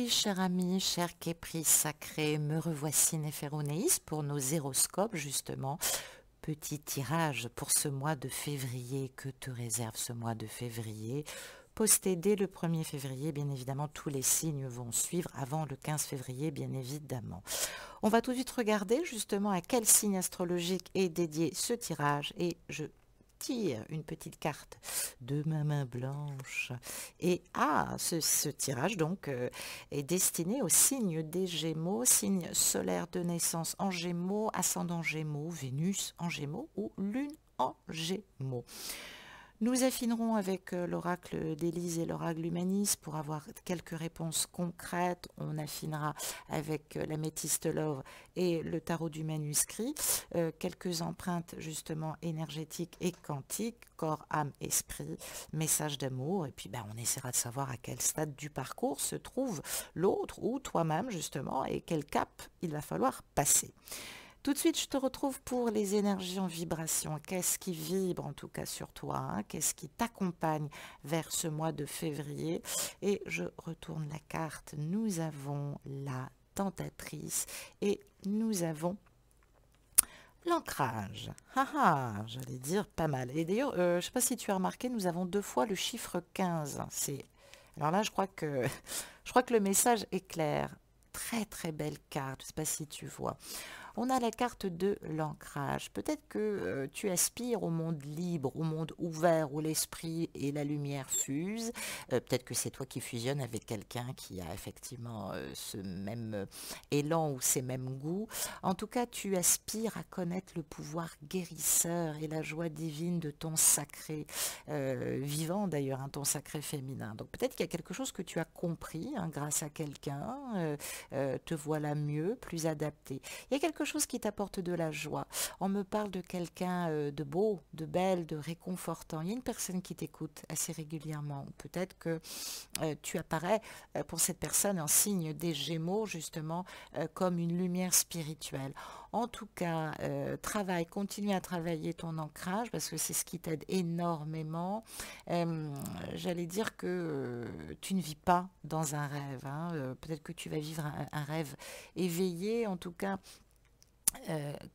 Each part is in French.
Oui, cher ami, cher Képris sacré, me revoici Néphéronéis pour nos horoscopes, justement. Petit tirage pour ce mois de février. Que te réserve ce mois de février? Posté dès le 1er février, bien évidemment, tous les signes vont suivre avant le 15 février, bien évidemment. On va tout de suite regarder justement à quel signe astrologique est dédié ce tirage et je tire une petite carte de ma main blanche. Et ce tirage donc est destiné au signe des Gémeaux, signe solaire de naissance en Gémeaux, ascendant Gémeaux, Vénus en Gémeaux ou Lune en Gémeaux. Nous affinerons avec l'oracle d'Élise et l'oracle humaniste pour avoir quelques réponses concrètes. On affinera avec l'améthyste Love et le tarot du manuscrit, quelques empreintes justement énergétiques et quantiques, corps, âme, esprit, message d'amour. Et puis on essaiera de savoir à quel stade du parcours se trouve l'autre ou toi-même justement et quel cap il va falloir passer. Tout de suite, je te retrouve pour les énergies en vibration. Qu'est-ce qui vibre en tout cas sur toi, hein? Qu'est-ce qui t'accompagne vers ce mois de février? Et je retourne la carte. Nous avons la tentatrice et nous avons l'ancrage. J'allais dire pas mal. Et d'ailleurs, je ne sais pas si tu as remarqué, nous avons 2 fois le chiffre 15. Alors là, je crois que le message est clair. Très très belle carte, je ne sais pas si tu vois. On a la carte de l'ancrage. Peut-être que tu aspires au monde libre, au monde ouvert, où l'esprit et la lumière fusent. Peut-être que c'est toi qui fusionnes avec quelqu'un qui a effectivement ce même élan ou ces mêmes goûts. En tout cas, tu aspires à connaître le pouvoir guérisseur et la joie divine de ton sacré vivant, d'ailleurs, hein, ton sacré féminin. Donc peut-être qu'il y a quelque chose que tu as compris hein, grâce à quelqu'un, te voilà mieux, plus adapté. Il y a quelque chose qui t'apporte de la joie. On me parle de quelqu'un de beau, de belle, de réconfortant. Il y a une personne qui t'écoute assez régulièrement. Peut-être que tu apparais pour cette personne en signe des Gémeaux, justement, comme une lumière spirituelle. En tout cas, continue à travailler ton ancrage parce que c'est ce qui t'aide énormément. J'allais dire que tu ne vis pas dans un rêve. Hein. Peut-être que tu vas vivre un rêve éveillé, en tout cas.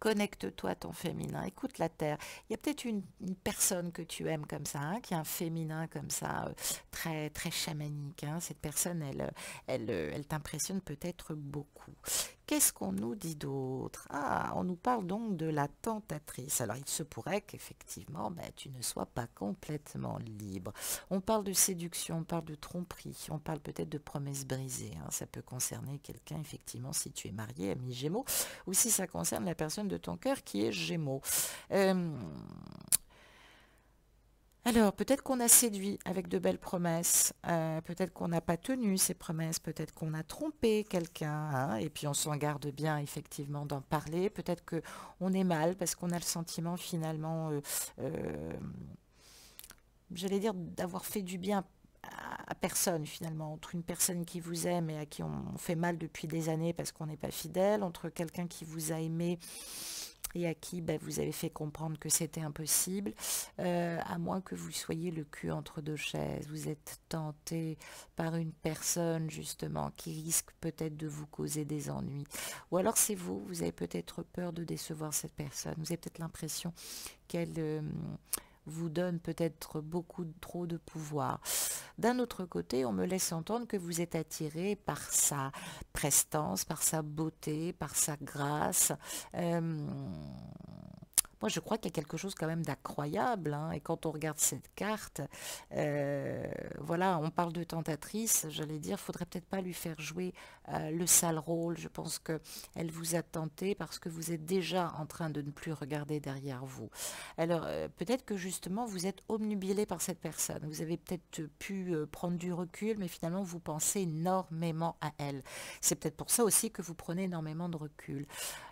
Connecte-toi à ton féminin, écoute la terre. Il y a peut-être une personne que tu aimes comme ça, hein, qui a un féminin comme ça, très très chamanique. Hein. Cette personne, elle t'impressionne peut-être beaucoup. Qu'est-ce qu'on nous dit d'autre? On nous parle donc de la tentatrice. Alors, il se pourrait qu'effectivement, tu ne sois pas complètement libre. On parle de séduction, on parle de tromperie, on parle peut-être de promesses brisées. Hein. Ça peut concerner quelqu'un, effectivement, si tu es marié, ami Gémeaux, ou si ça concerne la personne de ton cœur qui est Gémeaux. Alors, peut-être qu'on a séduit avec de belles promesses, peut-être qu'on n'a pas tenu ces promesses, peut-être qu'on a trompé quelqu'un, hein, et puis on s'en garde bien effectivement d'en parler, peut-être qu'on est mal parce qu'on a le sentiment finalement, j'allais dire, d'avoir fait du bien à personne finalement, entre une personne qui vous aime et à qui on fait mal depuis des années parce qu'on n'est pas fidèle, entre quelqu'un qui vous a aimé et à qui vous avez fait comprendre que c'était impossible, à moins que vous soyez le cul entre deux chaises. Vous êtes tenté par une personne justement qui risque peut-être de vous causer des ennuis. Ou alors c'est vous, vous avez peut-être peur de décevoir cette personne. Vous avez peut-être l'impression qu'elle vous donne peut-être beaucoup trop de pouvoir. D'un autre côté, on me laisse entendre que vous êtes attiré par sa prestance, par sa beauté, par sa grâce. Moi, je crois qu'il y a quelque chose quand même d'incroyable. Hein, et quand on regarde cette carte, voilà, on parle de tentatrice. J'allais dire, faudrait peut-être pas lui faire jouer le sale rôle. Je pense qu'elle vous a tenté parce que vous êtes déjà en train de ne plus regarder derrière vous. Alors, peut-être que justement, vous êtes obnubilé par cette personne. Vous avez peut-être pu prendre du recul, mais finalement, vous pensez énormément à elle. C'est peut-être pour ça aussi que vous prenez énormément de recul.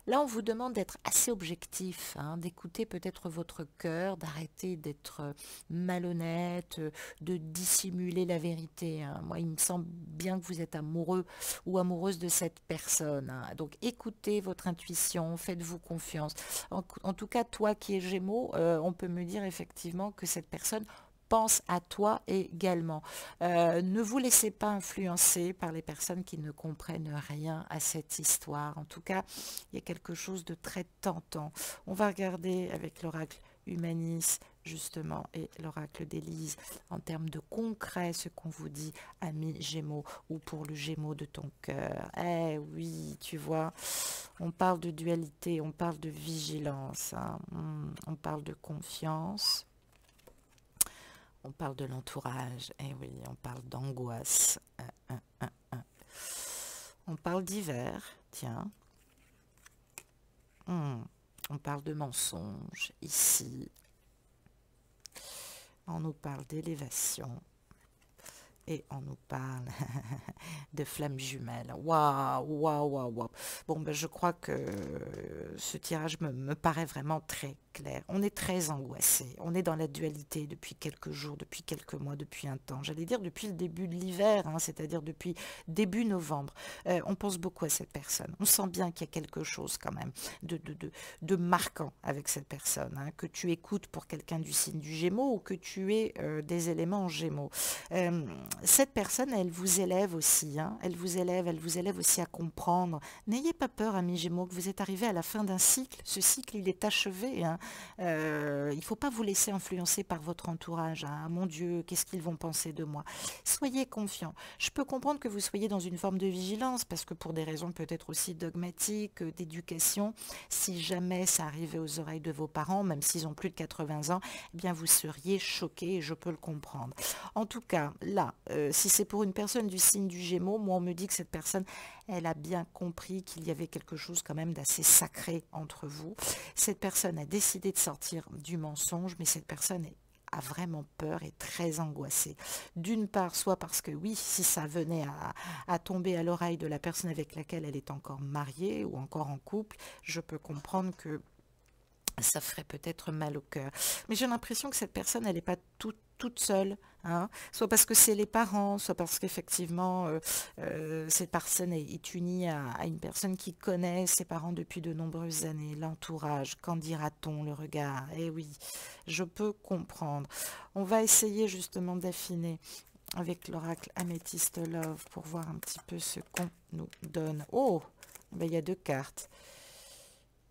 Là, on vous demande d'être assez objectif, hein, d'écouter peut-être votre cœur, d'arrêter d'être malhonnête, de dissimuler la vérité. Hein. Moi, il me semble bien que vous êtes amoureux ou amoureuse de cette personne. Hein. Donc, écoutez votre intuition, faites-vous confiance. En tout cas, toi qui es Gémeaux, on peut me dire effectivement que cette personne pense à toi également. Ne vous laissez pas influencer par les personnes qui ne comprennent rien à cette histoire. En tout cas, il y a quelque chose de très tentant. On va regarder avec l'oracle Humanis, justement, et l'oracle d'Élise, en termes de concret, ce qu'on vous dit, ami Gémeaux, ou pour le Gémeaux de ton cœur. Eh oui, tu vois, on parle de dualité, on parle de vigilance, hein. On parle de confiance. On parle de l'entourage, eh oui, on parle d'angoisse. On parle d'hiver, tiens. On parle de mensonges, ici. On nous parle d'élévation. Et on nous parle de flammes jumelles. Waouh, waouh, waouh, waouh. Bon, ben, je crois que ce tirage me paraît vraiment très clair. On est très angoissé. On est dans la dualité depuis quelques jours, depuis quelques mois, depuis un temps. J'allais dire depuis le début de l'hiver, hein, c'est-à-dire depuis début novembre. On pense beaucoup à cette personne. On sent bien qu'il y a quelque chose quand même de marquant avec cette personne. Hein, que tu écoutes pour quelqu'un du signe du Gémeaux ou que tu aies des éléments en Gémeaux. Cette personne, elle vous élève aussi, hein, elle vous élève aussi à comprendre. N'ayez pas peur, amis Gémeaux, que vous êtes arrivé à la fin d'un cycle. Ce cycle, il est achevé. Hein. Il ne faut pas vous laisser influencer par votre entourage. Hein. Mon Dieu, qu'est-ce qu'ils vont penser de moi? Soyez confiants. Je peux comprendre que vous soyez dans une forme de vigilance, parce que pour des raisons peut-être aussi dogmatiques, d'éducation, si jamais ça arrivait aux oreilles de vos parents, même s'ils ont plus de 80 ans, eh bien vous seriez choqués et je peux le comprendre. En tout cas, là, si c'est pour une personne du signe du Gémeaux, moi on me dit que cette personne, elle a bien compris qu'il y avait quelque chose quand même d'assez sacré entre vous. Cette personne a décidé de sortir du mensonge, mais cette personne a vraiment peur et très angoissée. D'une part, soit parce que oui, si ça venait à tomber à l'oreille de la personne avec laquelle elle est encore mariée ou encore en couple, je peux comprendre que ça ferait peut-être mal au cœur. Mais j'ai l'impression que cette personne, elle n'est pas toute seule, hein. Soit parce que c'est les parents, soit parce qu'effectivement, cette personne est unie à une personne qui connaît ses parents depuis de nombreuses années, l'entourage, qu'en dira-t-on, le regard. Eh oui, je peux comprendre. On va essayer justement d'affiner avec l'oracle Améthyste Love pour voir un petit peu ce qu'on nous donne. Oh, ben, il y a deux cartes.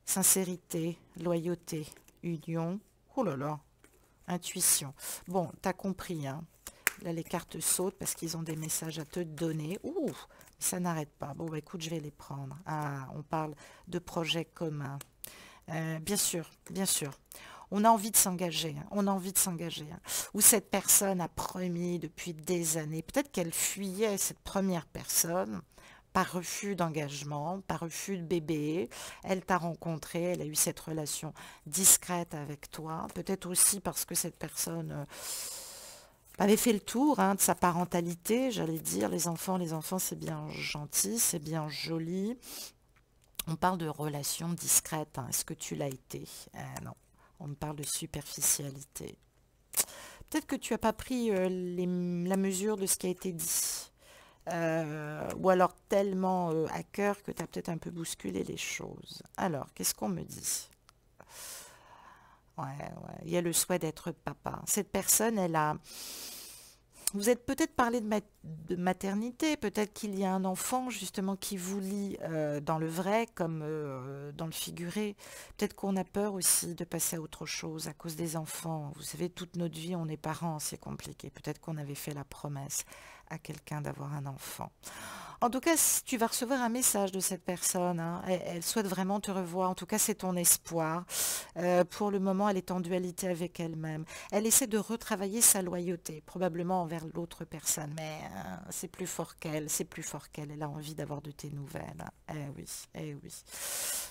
Sincérité, loyauté, union, oh là là, intuition. Bon, t'as compris, hein. Là, les cartes sautent parce qu'ils ont des messages à te donner. Ouh, ça n'arrête pas. Bon, bah, écoute, je vais les prendre. Ah, on parle de projets communs. Bien sûr, bien sûr. On a envie de s'engager, hein, on a envie de s'engager. Hein. Ou cette personne a promis depuis des années, peut-être qu'elle fuyait cette première personne, par refus d'engagement, par refus de bébé. Elle t'a rencontré, elle a eu cette relation discrète avec toi. Peut-être aussi parce que cette personne avait fait le tour, hein, de sa parentalité, j'allais dire. Les enfants, c'est bien gentil, c'est bien joli. On parle de relation discrète. Hein. Est-ce que tu l'as été? Non, on me parle de superficialité. Peut-être que tu n'as pas pris la mesure de ce qui a été dit. Ou alors tellement à cœur que tu as peut-être un peu bousculé les choses. Alors, qu'est-ce qu'on me dit? Ouais, il y a le souhait d'être papa. Cette personne, elle a... Vous êtes peut-être parlé de maternité, peut-être qu'il y a un enfant justement qui vous lie dans le vrai comme dans le figuré. Peut-être qu'on a peur aussi de passer à autre chose à cause des enfants. Vous savez, toute notre vie, on est parents, c'est compliqué. Peut-être qu'on avait fait la promesse à quelqu'un d'avoir un enfant. En tout cas, tu vas recevoir un message de cette personne. Hein. Elle souhaite vraiment te revoir. En tout cas, c'est ton espoir. Pour le moment, elle est en dualité avec elle-même. Elle essaie de retravailler sa loyauté, probablement envers l'autre personne. Mais c'est plus fort qu'elle, c'est plus fort qu'elle. Elle a envie d'avoir de tes nouvelles. Hein. Eh oui, eh oui.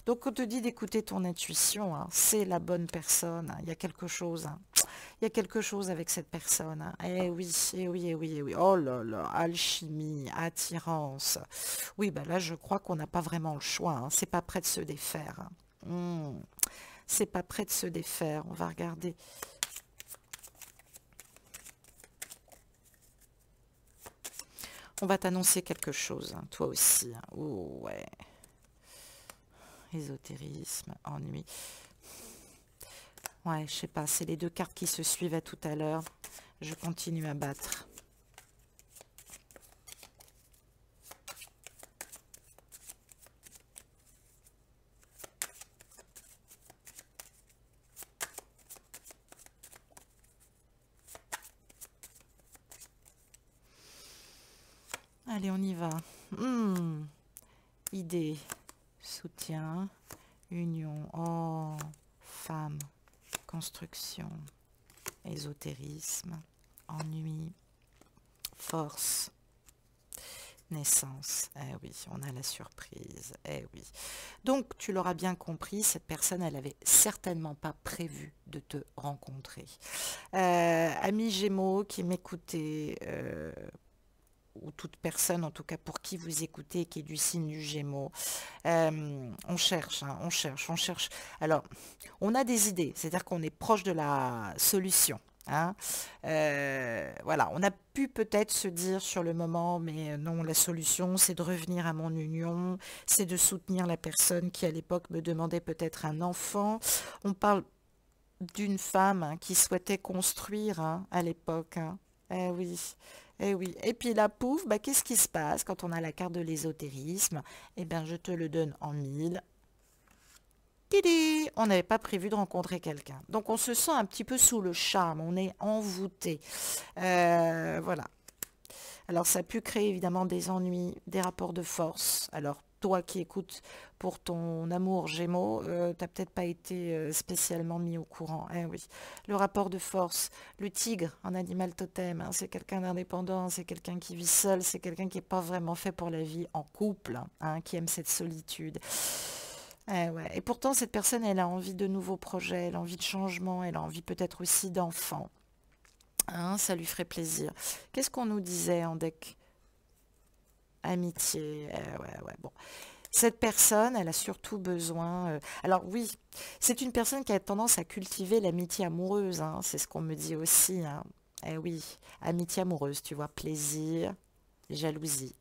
Donc, on te dit d'écouter ton intuition. Hein. C'est la bonne personne. Hein. Il y a quelque chose. Hein. Il y a quelque chose avec cette personne. Hein. Eh oui, eh oui, eh oui, eh oui. Oh là là, alchimie, attirance. Oui, ben là, je crois qu'on n'a pas vraiment le choix. Hein. C'est pas prêt de se défaire. Hein. C'est pas prêt de se défaire. On va regarder. On va t'annoncer quelque chose, hein, toi aussi. Hein. Oh, ouais. Ésotérisme, ennui. Ouais, je sais pas, c'est les deux cartes qui se suivaient tout à l'heure. Je continue à battre. Allez, on y va. Idée, soutien, union, oh, femme, construction, ésotérisme, ennui, force, naissance. Eh oui, on a la surprise. Eh oui. Donc, tu l'auras bien compris, cette personne, elle avait certainement pas prévu de te rencontrer. Amis Gémeaux qui m'écoutez, ou toute personne en tout cas pour qui vous écoutez qui est du signe du Gémeaux, on cherche, hein, on cherche. Alors, on a des idées, c'est-à-dire qu'on est proche de la solution. Hein. Voilà, on a pu peut-être se dire sur le moment, mais non, la solution, c'est de revenir à mon union, c'est de soutenir la personne qui à l'époque me demandait peut-être un enfant. On parle d'une femme hein, qui souhaitait construire hein, à l'époque. Hein. Eh oui. Eh oui, et puis là, pouf, bah, qu'est-ce qui se passe quand on a la carte de l'ésotérisme? Eh bien, je te le donne en 1000. Tidi, on n'avait pas prévu de rencontrer quelqu'un. Donc, on se sent un petit peu sous le charme, on est envoûté. Voilà. Alors, ça a pu créer évidemment des ennuis, des rapports de force. Alors, toi qui écoutes pour ton amour Gémeaux, t'as peut-être pas été spécialement mis au courant. Eh oui, le rapport de force, le tigre, un animal totem, hein, c'est quelqu'un d'indépendant, c'est quelqu'un qui vit seul, c'est quelqu'un qui n'est pas vraiment fait pour la vie en couple, hein, qui aime cette solitude. Eh ouais. Et pourtant, cette personne, elle a envie de nouveaux projets, elle a envie de changement, elle a envie peut-être aussi d'enfants. Hein, ça lui ferait plaisir. Qu'est-ce qu'on nous disait en deck amitié? Ouais, bon. Cette personne, elle a surtout besoin... alors oui, c'est une personne qui a tendance à cultiver l'amitié amoureuse, hein, c'est ce qu'on me dit aussi. Hein. Eh oui, amitié amoureuse, tu vois, plaisir, jalousie,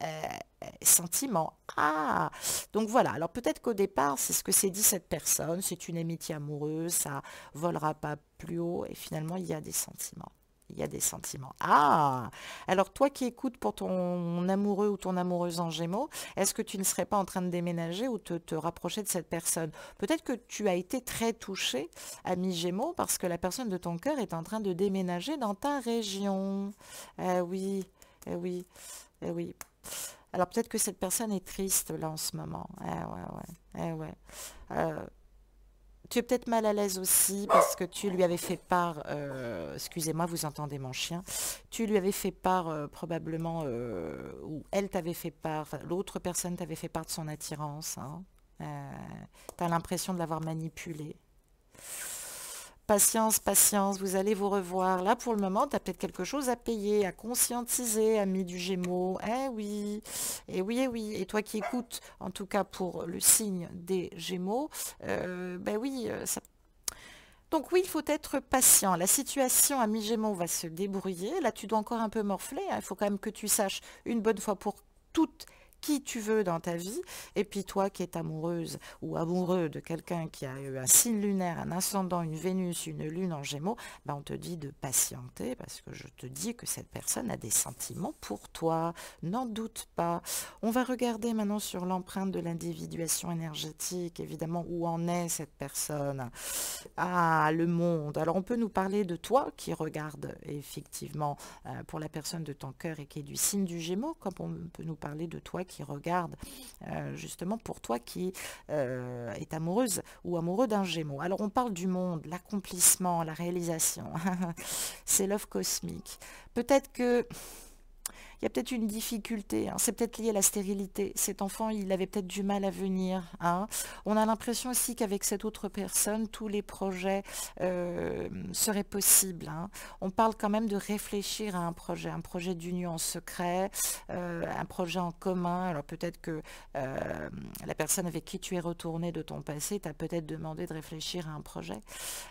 sentiment. Ah, donc voilà, alors peut-être qu'au départ, c'est ce que s'est dit cette personne, c'est une amitié amoureuse, ça volera pas plus haut, et finalement, il y a des sentiments. Il y a des sentiments. Ah, alors toi qui écoutes pour ton amoureux ou ton amoureuse en Gémeaux, est-ce que tu ne serais pas en train de déménager ou te rapprocher de cette personne? Peut-être que tu as été très touché, ami Gémeaux, parce que la personne de ton cœur est en train de déménager dans ta région. Oui, oui, oui. Alors peut-être que cette personne est triste là en ce moment. Ouais. Tu es peut-être mal à l'aise aussi parce que tu lui avais fait part, excusez-moi, vous entendez mon chien, tu lui avais fait part probablement, ou elle t'avait fait part, enfin, l'autre personne t'avait fait part de son attirance. Hein. Tu as l'impression de l'avoir manipulé. Patience, patience, vous allez vous revoir. Là, pour le moment, tu as peut-être quelque chose à payer, à conscientiser, ami du Gémeaux. Eh oui, et oui, et oui. Et toi qui écoutes, en tout cas pour le signe des Gémeaux, ben oui, ça... Donc oui, il faut être patient. La situation à mi-Gémeaux va se débrouiller. Là, tu dois encore un peu morfler. Hein. Il faut quand même que tu saches une bonne fois pour toutes qui tu veux dans ta vie, et puis toi qui es amoureuse ou amoureux de quelqu'un qui a eu un signe lunaire, un ascendant, une Vénus, une lune en Gémeaux, ben on te dit de patienter parce que je te dis que cette personne a des sentiments pour toi, n'en doute pas. On va regarder maintenant sur l'empreinte de l'individuation énergétique, évidemment, où en est cette personne. Ah, le monde. Alors on peut nous parler de toi qui regarde effectivement pour la personne de ton cœur et qui est du signe du Gémeaux, comme on peut nous parler de toi qui regarde justement pour toi qui est amoureuse ou amoureux d'un Gémeaux. Alors on parle du monde, l'accomplissement, la réalisation. C'est l'œuvre cosmique. Peut-être que il y a peut-être une difficulté, hein. C'est peut-être lié à la stérilité. Cet enfant, il avait peut-être du mal à venir. Hein. On a l'impression aussi qu'avec cette autre personne, tous les projets seraient possibles. Hein. On parle quand même de réfléchir à un projet d'union en secret, un projet en commun. Alors peut-être que la personne avec qui tu es retourné de ton passé t'a peut-être demandé de réfléchir à un projet.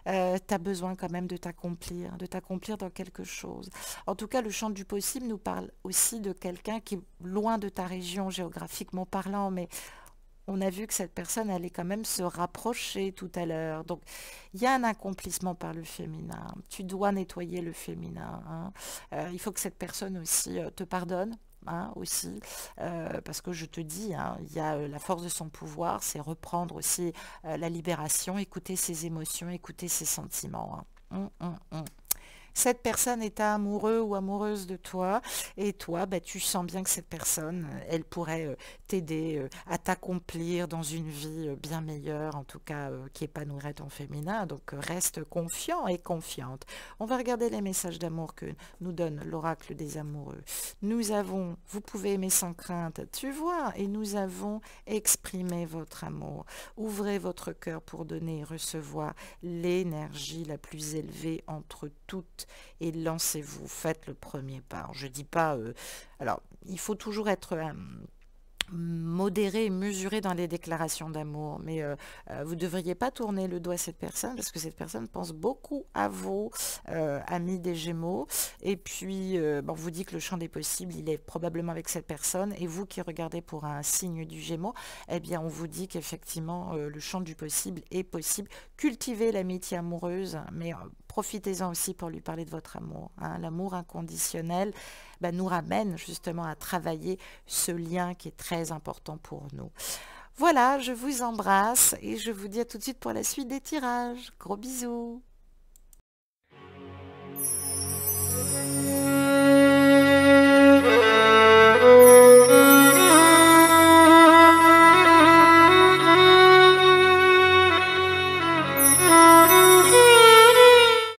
Tu as besoin quand même de t'accomplir dans quelque chose. En tout cas, le champ du possible nous parle aussi de quelqu'un qui est loin de ta région géographiquement parlant, mais on a vu que cette personne allait quand même se rapprocher tout à l'heure. Donc, il y a un accomplissement par le féminin. Tu dois nettoyer le féminin, hein. Il faut que cette personne aussi te pardonne. Hein, aussi, parce que je te dis, hein, il y a la force de son pouvoir, c'est reprendre aussi la libération, écouter ses émotions, écouter ses sentiments, hein. Cette personne est amoureux ou amoureuse de toi et toi, bah, tu sens bien que cette personne, elle pourrait t'aider à t'accomplir dans une vie bien meilleure, en tout cas qui épanouirait ton féminin. Donc reste confiant et confiante. On va regarder les messages d'amour que nous donne l'oracle des amoureux. Nous avons, vous pouvez aimer sans crainte, tu vois, et nous avons exprimé votre amour. Ouvrez votre cœur pour donner et recevoir l'énergie la plus élevée entre toutes et lancez-vous, faites le premier pas. Alors, je dis pas, alors il faut toujours être modéré et mesuré dans les déclarations d'amour, mais vous ne devriez pas tourner le dos à cette personne parce que cette personne pense beaucoup à vous, amis des Gémeaux, et puis bon, on vous dit que le champ des possibles, il est probablement avec cette personne, et vous qui regardez pour un signe du Gémeaux, eh bien on vous dit qu'effectivement le champ du possible est possible. Cultivez l'amitié amoureuse, mais profitez-en aussi pour lui parler de votre amour, hein. L'amour inconditionnel nous ramène justement à travailler ce lien qui est très important pour nous. Voilà, je vous embrasse et je vous dis à tout de suite pour la suite des tirages. Gros bisous.